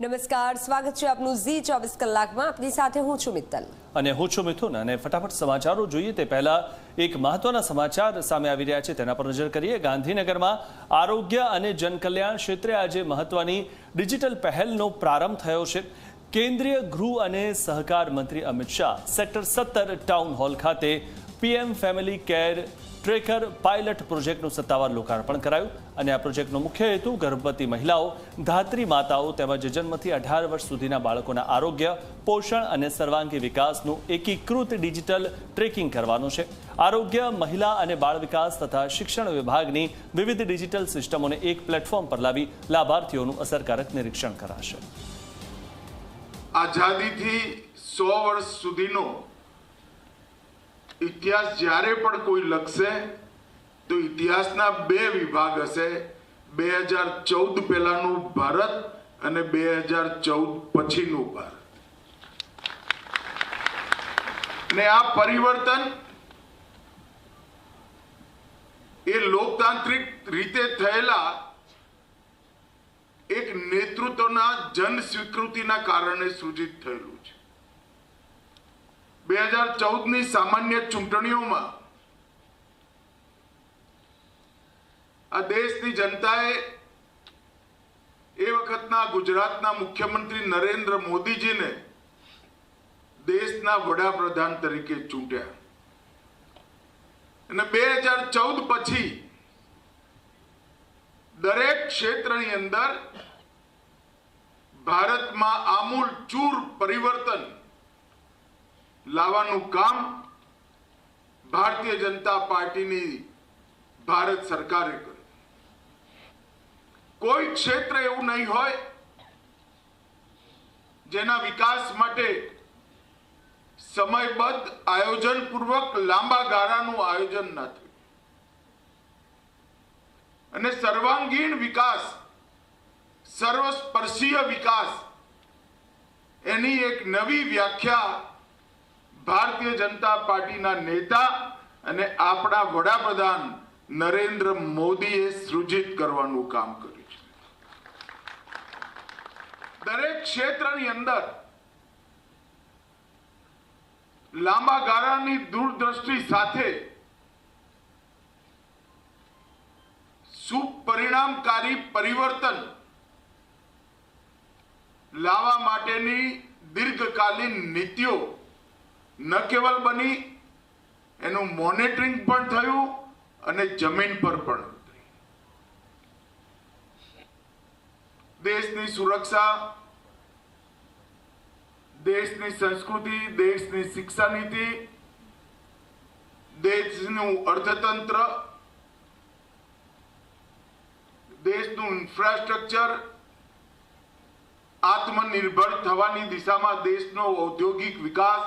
નમસ્કાર, સ્વાગત છે આપનું ઝી 24 કલાકમાં. આપની સાથે હું છું મિત્તલ અને હું છું મિથુન. અને ફટાફટ સમાચારો જોઈએ તે પહેલા એક મહત્વના સમાચાર સામે આવી રહ્યા છે, તેના પર નજર કરીએ. ગાંધીનગરમાં આરોગ્ય અને જનકલ્યાણ ક્ષેત્રે આજે મહત્વની ડિજિટલ પહેલનો પ્રારંભ થયો છે. કેન્દ્રીય ગૃહ અને સહકાર મંત્રી Amit Shah sector 17 town hall ખાતે PM family care tracker pilot પ્રોજેક્ટનું સત્તાવાર લોકાર્પણ કરાયું. અને આ પ્રોજેક્ટનો મુખ્ય હેતુ ગર્ભવતી મહિલાઓ, ધાત્રી માતાઓ તેમજ જન્મથી 18 વર્ષ સુધીના બાળકોના આરોગ્ય, પોષણ અને સર્વાંગી વિકાસનું એકીકૃત ડિજિટલ ટ્રેકિંગ કરવાનો છે. આરોગ્ય, મહિલા અને બાળ વિકાસ તથા શિક્ષણ વિભાગની વિવિધ ડિજિટલ સિસ્ટમોને એક પ્લેટફોર્મ પર લાવી લાભાર્થીઓનું અસરકારક નિરીક્ષણ કરાશે. આઝાદીથી 100 વર્ષ સુધીનો ઇતિહાસ જ્યારે પણ કોઈ લખશે તો ઇતિહાસના બે વિભાગ હશે, 2014 પહેલાનું ભારત અને 2014 પછીનું ભારત. ને આ પરિવર્તન એ લોકતાંત્રિક રીતે થયેલા એક નેતૃત્વના જન સ્વીકૃતિના કારણે સૂચિત થયેલું છે. 2014ની સામાન્ય ચૂંટણીઓમાં આ દેશની જનતાએ એ વખતના ગુજરાતના મુખ્યમંત્રી નરેન્દ્ર મોદીજીને દેશના વડાપ્રધાન તરીકે ચૂંટ્યા. અને 2014 પછી દરેક ક્ષેત્રની અંદર ભારતમાં આમૂલ ચૂર પરિવર્તન લાવવાનું કામ ભારતીય જનતા પાર્ટીની ભારત સરકારે કર્યું. કોઈ ક્ષેત્ર એવું નહીં હોય જેના વિકાસ માટે સમયબદ્ધ આયોજનપૂર્વક લાંબા ગાળાનું આયોજન ન થયું. અને સર્વાંગીણ વિકાસ, સર્વસ્પર્શીય વિકાસ, એની એક નવી વ્યાખ્યા ભારતીય જનતા પાર્ટીના નેતા અને આપણા વડાપ્રધાન નરેન્દ્ર મોદીએ સૃજિત કરવાનું કામ કર્યું છે. દરેક ક્ષેત્રની અંદર લાંબા ગાળાની દૂરદ્રષ્ટિ સાથે સુપરિણામકારી પરિવર્તન લાવવા માટેની દીર્ઘકાલીન નીતિઓ ન કેવલ બની, એનું મોનિટરિંગ પણ થયું અને જમીન પર પણ ઉતરી. દેશની સુરક્ષા, દેશની સંસ્કૃતિ, દેશની શિક્ષા નીતિ, દેશનું અર્થતંત્ર, દેશનું ઇન્ફ્રાસ્ટ્રક્ચર, આત્મનિર્ભર થવાની દિશામાં દેશનો ઔદ્યોગિક વિકાસ,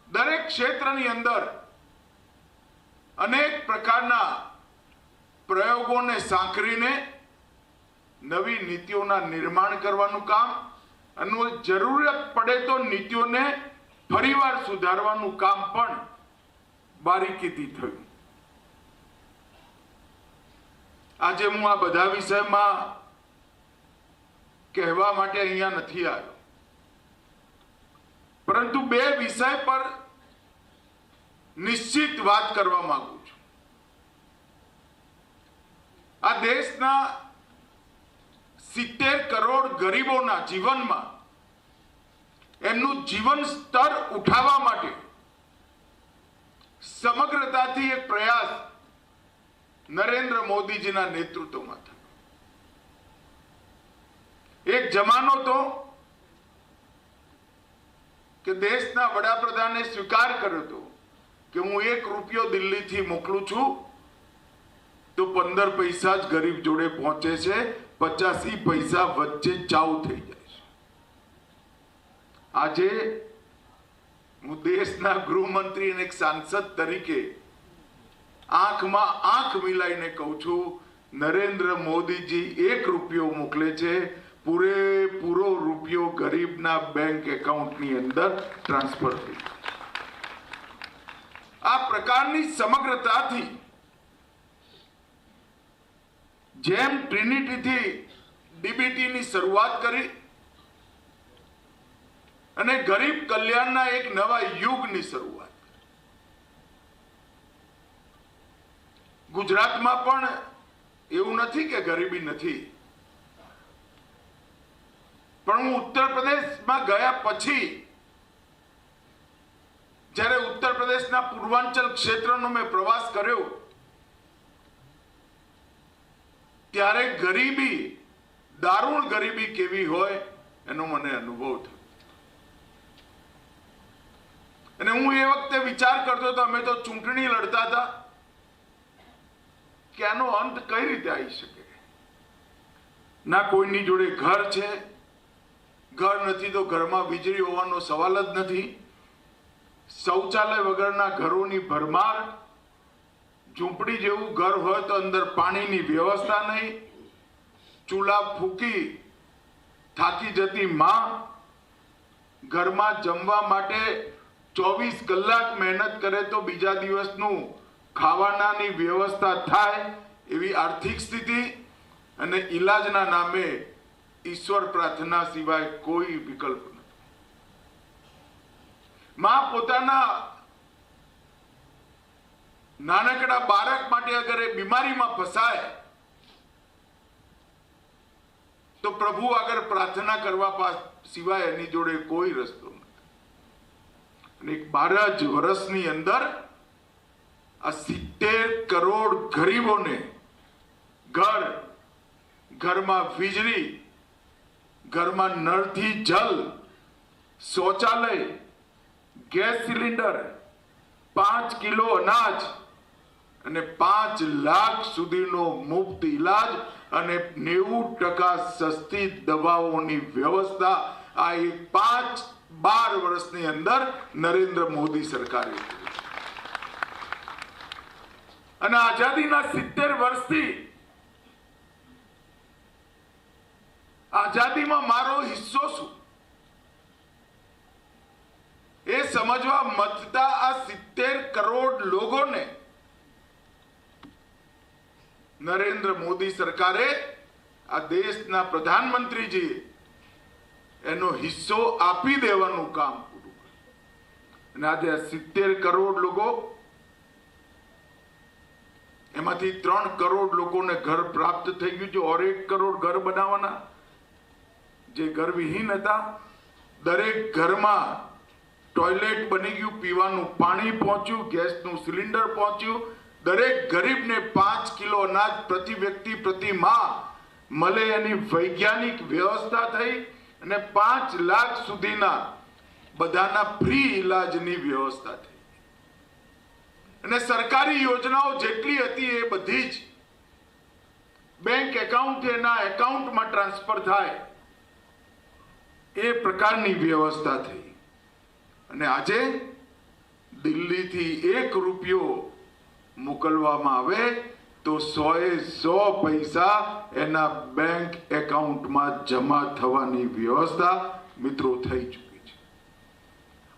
દરેક ક્ષેત્રની અંદર અનેક પ્રકારના પ્રયોગોને સાંકળીને નવી નીતિઓના નિર્માણ કરવાનું કામ અને જરૂરત પડે તો નીતિઓને ફરીવાર સુધારવાનું કામ પણ બારીકીથી થયું. આજે હું આ બધા વિષયમાં કહેવા માટે અહીંયા નથી આવ્યો, પરંતુ બે વિષય પર નિશ્ચિત વાત કરવા માંગુ છું. આ દેશના 70 કરોડ ગરીબોના જીવનમાં એમનું જીવન સ્તર ઉઠાવવા માટે સમગ્રતાથી એક પ્રયાસ નરેન્દ્ર મોદીજીના નેતૃત્વમાં થયો. એક જમાનો તો કે દેશના વડાપ્રધાને સ્વીકાર કર્યો હતો કે હું 1 રૂપિયો દિલ્હીથી મોકલું છું તો 15 પૈસા જ ગરીબ જોડે પહોંચે છે, 85 પૈસા વચ્ચે ચાઉ થઈ જાય છે. આજે હું દેશના ગૃહમંત્રી અને એક સાંસદ તરીકે આંખમાં આંખ મિલાઈને કહું છું, નરેન્દ્ર મોદીજી 1 રૂપિયો મોકલે છે, પૂરેપૂરો રૂપિયો ગરીબના બેંક એકાઉન્ટની અંદર ટ્રાન્સફર થઈ. આ પ્રકારની સમગ્રતાથી જેમ ટ્રિનિટીથી ડીબીટીની શરૂઆત કરી અને ગરીબ કલ્યાણના એક નવા યુગની શરૂઆત કરી. ગુજરાતમાં પણ એવું નથી કે ગરીબી નથી, પણ હું ઉત્તર પ્રદેશમાં ગયા પછી જ્યારે ઉત્તર પ્રદેશના પૂર્વાંચલ ક્ષેત્રનો મેં પ્રવાસ કર્યો ત્યારે ગરીબી, દારૂણ ગરીબી કેવી હોય એનો મને અનુભવ થયો. અને હું એ વખતે વિચાર કરતો હતો, અમે તો ચૂંટણી લડતા હતા કે આનો અંત કઈ રીતે આવી શકે. ના કોઈની જોડે ઘર છે, ઘર નથી તો ઘરમાં વીજળી હોવાનો સવાલ જ નથી, શૌચાલય વગરના ઘરોની ભરમાર, ઝૂંપડી જેવું ઘર હોય તો અંદર પાણીની વ્યવસ્થા નહીં, ચૂલા ફૂકી થાકી જતી માં, ઘરમાં જમવા માટે 24 કલાક મહેનત કરે તો બીજા દિવસનું ખાવાનાની વ્યવસ્થા થાય એવી આર્થિક સ્થિતિ, અને ઈલાજના નામે ઈશ્વર પ્રાર્થના સિવાય કોઈ વિકલ્પ નથી. માં પોતાના નાનકડા બાળક માટે અગર એ બીમારીમાં ફસાય તો પ્રભુ આગળ પ્રાર્થના કરવા સિવાય એની જોડે કોઈ રસ્તો નથી. અને એક 12 જ વર્ષની અંદર આ 70 કરોડ ગરીબોને ઘરમાં વીજળી, ઘરમાં નળથી જલ, શૌચાલય, ગેસ સિલિન્ડર, 5 કિલો અનાજ અને 5 લાખ સુધીનો મુફ્ત ઈલાજ અને 90% સસ્તી દવાઓની વ્યવસ્થા આ 12 વર્ષની અંદર નરેન્દ્ર મોદી સરકારે કરી. અને આઝાદીના 70 વર્ષથી આઝાદીમાં મારો હિસ્સો શું એ સમજવા મથતા આ 70 કરોડ લોકોને નરેન્દ્ર મોદી સરકારે, આ દેશના પ્રધાનમંત્રીજીએ એનો હિસ્સો આપી દેવાનું કામ પૂરું કર્યું. અને આજે આ 70 કરોડ લોકો, એમાંથી 3 કરોડ લોકોને ઘર પ્રાપ્ત થઈ ગયું છે, ઓર 1 કરોડ ઘર બનાવવાના જે ઘર વિહીન હતા. દરેક ઘરમાં ટોયલેટ બની ગયું, પીવાનું પાણી પહોંચ્યું, ગેસનું સિલિન્ડર પહોંચ્યું, દરેક ગરીબને 5 કિલો અનાજ પ્રતિ વ્યક્તિ પ્રતિ માહ મળે એની વૈજ્ઞાનિક વ્યવસ્થા થઈ, અને 5 લાખ સુધીના બધાના ફ્રી ઈલાજની વ્યવસ્થા થઈ. અને સરકારી યોજનાઓ જેટલી હતી એ બધી જ બેંક એકાઉન્ટ એના એકાઉન્ટમાં ટ્રાન્સફર થાય એ પ્રકારની વ્યવસ્થા થઈ. અને આજે દિલ્હીથી 1 રૂપિયો મોકલવામાં આવે તો 100 પૈસા એના બેંક એકાઉન્ટમાં જમા થવાની વ્યવસ્થા મિત્રો થઈ ચૂકી છે.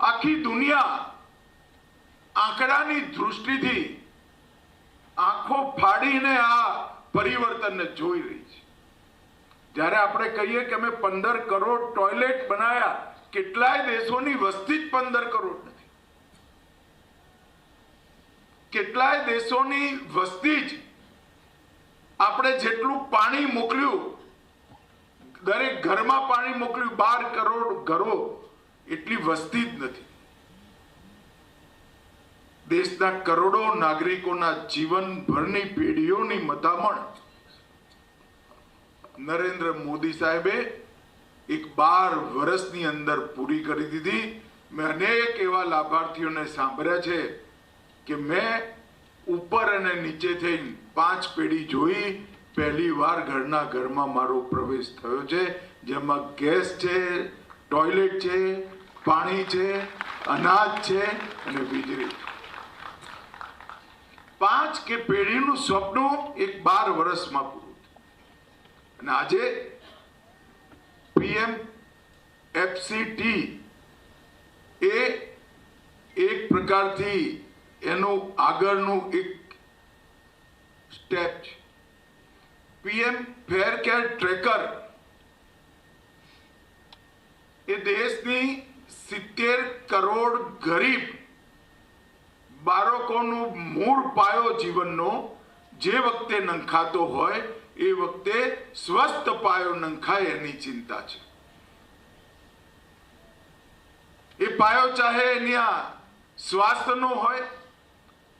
આખી દુનિયા આંકડાની દૃષ્ટિથી આંખો ફાડીને આ પરિવર્તનને જોઈ રહી છે. જ્યારે આપણે કહીએ કે અમે 15 કરોડ ટોયલેટ બનાવ્યા, કેટલાય દેશોની વસ્તી જ 15 કરોડ નથી. કેટલાય દેશોની વસ્તી જ આપણે જેટલું પાણી મોકલ્યું, દરેક ઘરમાં પાણી મોકલ્યું, 12 કરોડ ઘરો એટલી વસ્તી જ નથી. દેશના કરોડો નાગરિકોના જીવનભરની પેઢીઓની મથામણ નરેન્દ્ર મોદી સાહેબે એક 12 વર્ષની અંદર પૂરી કરી દીધી. મેં અનેક એવા લાભાર્થીઓને સાંભળ્યા છે કે મેં ઉપર અને નીચે થઈને 5 પેઢી જોઈ. પહેલી વાર ઘરમાં મારો પ્રવેશ થયો છે, જેમાં ગેસ છે, ટોયલેટ છે, પાણી છે, અનાજ છે અને વીજળી. 5 કે પેઢીનું સ્વપ્ન એક 12 વર્ષમાં પૂરું થયું. અને આજે PM FCT એ એક પ્રકારથી એનું આગળનું એક સ્ટેપ છે. PM ફેર કેર ટ્રેકર એ દેશની 70 કરોડ ગરીબ બાળકોનો મૂળ પાયો જીવનનો જે વખતે નંખાતો હોય એ વખતે સ્વસ્થ પાયો નંખાય એની ચિંતા છે. એ પાયો ચાહે એના સ્વાસ્થ્યનો હોય,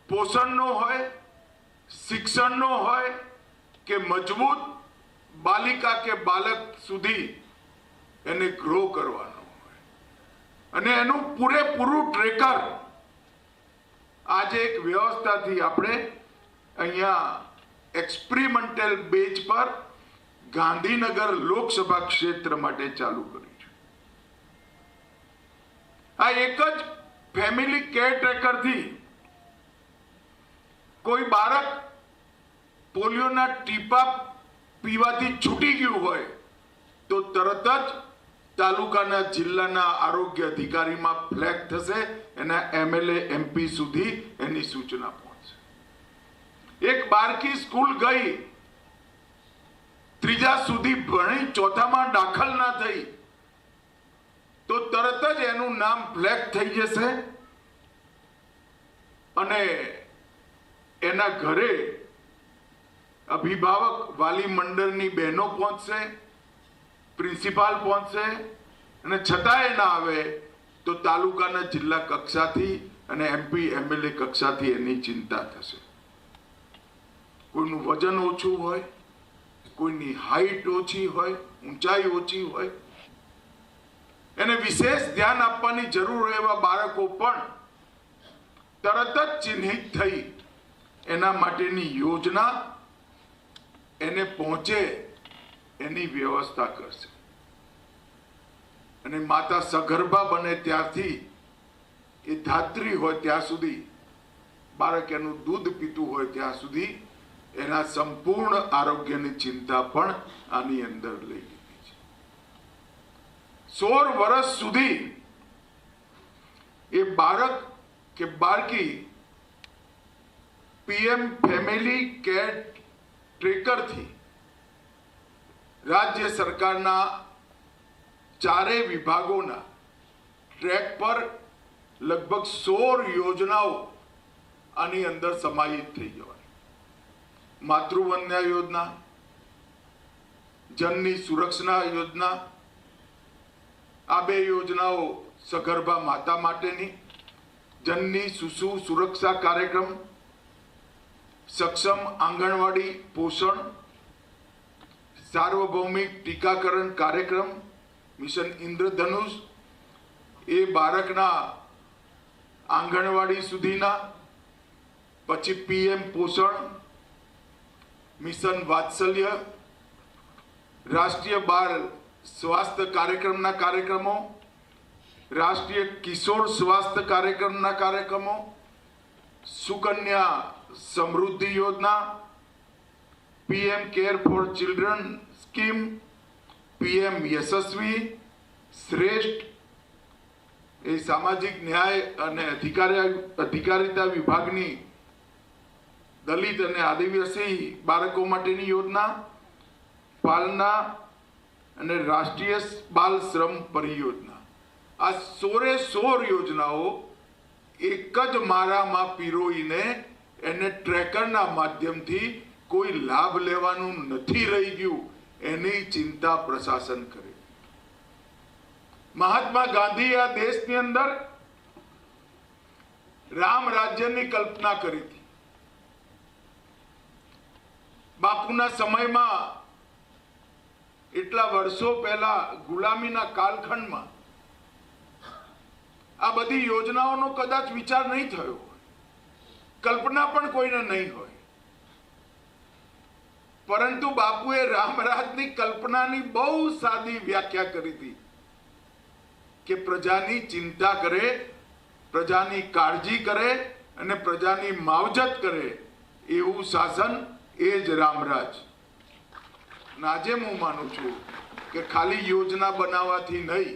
પોષણનો હોય, શિક્ષણનો હોય કે મજબૂત બાલિકા કે બાલક સુધી એને ગ્રો કરવાનો હોય, અને એનું પૂરેપૂરું ટ્રેકર આજે એક વ્યવસ્થાથી આપણે અહીંયા એક્સપેરિમેન્ટલ બેઝ પર ગાંધીનગર લોકસભા ક્ષેત્ર માટે ચાલુ કર્યું છે. આ એક જ ફેમિલી કેરટેકરથી કોઈ બાળક પોલિયોના ટીપા પીવાથી છૂટી ગયું હોય તો તરત જ તાલુકાના જિલ્લાના આરોગ્ય અધિકારીમાં ફ્લેગ થશે, એના MLA MP સુધી એની સૂચના પહોંચશે. એક બાળકી સ્કૂલ ગઈ, ત્રીજા સુધી ભણી, ચોથામાં દાખલ ના થઈ તો તરત જ એનું નામ ફ્લેગ થઈ જશે અને એના ઘરે અભિભાવક વાલી મંડળની બહેનો પહોંચશે, પ્રિન્સિપાલ પહોંચશે, અને છતાંય ના આવે તો તાલુકાના જિલ્લા કક્ષાથી અને MP MLA કક્ષાથી એની ચિંતા થશે. કોઈનું વજન ઓછું હોય, કોઈની હાઈટ ઓછી હોય, ઊંચાઈ ઓછી હોય, એને વિશેષ ધ્યાન આપવાની જરૂર એવા બાળકો પણ તરત જ ચિહ્નિત થઈ એના માટેની યોજના એને પહોંચે એની વ્યવસ્થા કરશે. અને માતા સગર્ભા બને ત્યારથી એ ધાત્રી હોય ત્યાં સુધી, બાળક એનું દૂધ પીતું હોય ત્યાં સુધી એના સંપૂર્ણ આરોગ્યની ચિંતા પણ આની અંદર લઈ લીધી છે. 16 વર્ષ સુધી એ બાળક કે બાળકી PM ફેમિલી કેર ટ્રેકરથી રાજ્ય સરકારના ચારેય વિભાગોના ટ્રેક પર લગભગ 16 યોજનાઓ આની અંદર સમાહિત થઈ જવાની. માતૃવંદના યોજના, જનની સુરક્ષા યોજના, આ 2 યોજનાઓ સગર્ભા માતા માટેની, જનની શિશુ સુરક્ષા કાર્યક્રમ, સક્ષમ આંગણવાડી પોષણ, સાર્વભૌમિક ટીકાકરણ કાર્યક્રમ, મિશન ઇન્દ્રધનુષ, એ બાળકના આંગણવાડી સુધીના, પછી PM પોષણ, મિશન વાત્સલ્ય, રાષ્ટ્રીય બાળ સ્વાસ્થ્ય કાર્યક્રમના કાર્યક્રમો, રાષ્ટ્રીય કિશોર સ્વાસ્થ્ય કાર્યક્રમના કાર્યક્રમો, સુકન્યા સમૃદ્ધિ યોજના, PM care for children scheme, PM યશસ્વી, શ્રેષ્ઠ, એ સામાજિક ન્યાય અને અધિકારીતા વિભાગની દલિત અને આદિવાસી બાળકો માટેની યોજના, પાલના અને રાષ્ટ્રીય બાલ શ્રમ પરિયોજના. આ 16 યોજનાઓ એક જ મારામાં પીરોઈને એને ટ્રેકરના માધ્યમથી કોઈ લાભ લેવાનું નથી રહી ગયું એની ચિંતા પ્રશાસન કરે. મહાત્મા ગાંધી આ દેશની અંદર રામ રાજ્યની કલ્પના કરી હતી. બાપુના સમયમાં એટલા વર્ષો પહેલા ગુલામીના કાલખંડમાં આ બધી યોજનાઓનો કદાચ વિચાર નહીં થયો હોય, કલ્પના પણ કોઈને નહીં હોય, પરંતુ બાપુએ રામરાજની કલ્પનાની બહુ સાદી વ્યાખ્યા કરી હતી કે પ્રજાની ચિંતા કરે, પ્રજાની કાળજી કરે અને પ્રજાની માવજત કરે એવું શાસન એ જ રામરાજ. આજે હું માનું છું કે ખાલી યોજના બનાવવાથી નહીં,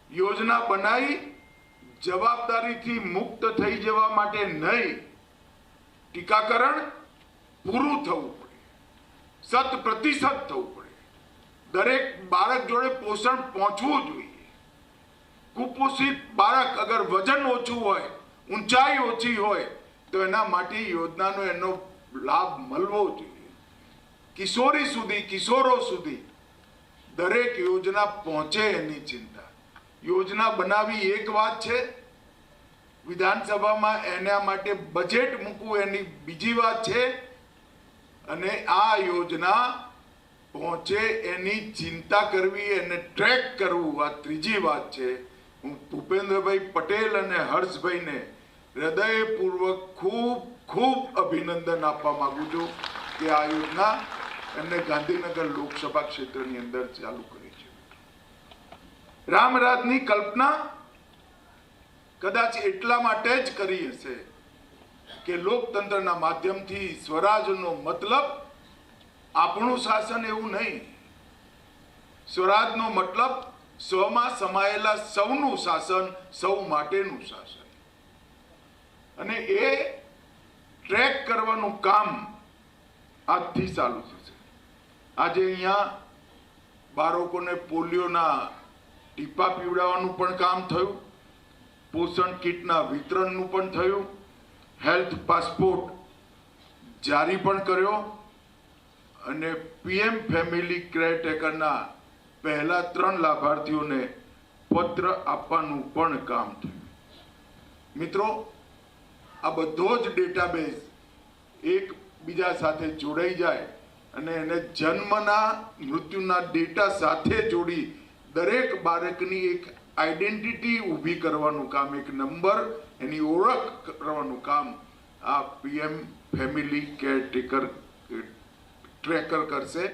યોજના બનાવી જવાબદારીથી મુક્ત થઈ જવા માટે નહીં, ટીકાકરણ પૂરું થવું પડે, 100% થવું પડે, દરેક બાળક જોડે પોષણ પહોંચવું જોઈએ. કુપોષિત બાળક અગર વજન ઓછું હોય, ઊંચાઈ ઓછી હોય તો એના માટે યોજનાનો એનો લાભ મળવો જોઈએ. કિશોરી સુધી, કિશોરો સુધી દરેક યોજના પહોંચે એની ચિંતા. યોજના બનાવી એક વાત છે, વિધાનસભામાં એના માટે બજેટ મૂકવું એની બીજી વાત છે, અને આ યોજના પહોંચે એની ચિંતા કરવી, એને ટ્રેક કરવું આ ત્રીજી વાત છે. હું ભૂપેન્દ્રભાઈ પટેલ અને હર્ષભાઈને હૃદયપૂર્વક ખૂબ ખૂબ અભિનંદન આપવા માંગુ છું કે આ યોજના એમને ગાંધીનગર લોકસભા ક્ષેત્રની અંદર ચાલુ કરી છે. રામરાજની કલ્પના કદાચ એટલા માટે જ કરી હશે કે લોકતંત્રના માધ્યમથી સ્વરાજનો મતલબ આપણું શાસન એવું નહીં. સ્વરાજનો મતલબ સ્વમાં સમાયેલા સૌનું શાસન, સૌ માટેનું શાસન. અને એ ટ્રેક કરવાનું કામ આજથી ચાલુ થશે. આજે અહીંયા બાળકોને પોલિયોના ટીપા પીવડાવવાનું પણ કામ થયું, પોષણ કીટના વિતરણનું પણ થયું, હેલ્થ પાસપોર્ટ જારી પણ કર્યો, અને પીએમ ફેમિલી કેરટેકરના પહેલા 3 લાભાર્થીઓને પત્ર આપવાનું પણ કામ થયું. મિત્રો, આ બધો જ ડેટાબેઝ એકબીજા સાથે જોડાઈ જાય અને એને જન્મના મૃત્યુના ડેટા સાથે જોડી દરેક બાળકની એક આઈડેન્ટિટી ઊભી કરવાનું કામ, એક નંબર, એની ઓળખ કરવાનું કામ આ પીએમ ફેમિલી કેરટેકર ટ્રેકર કરશે.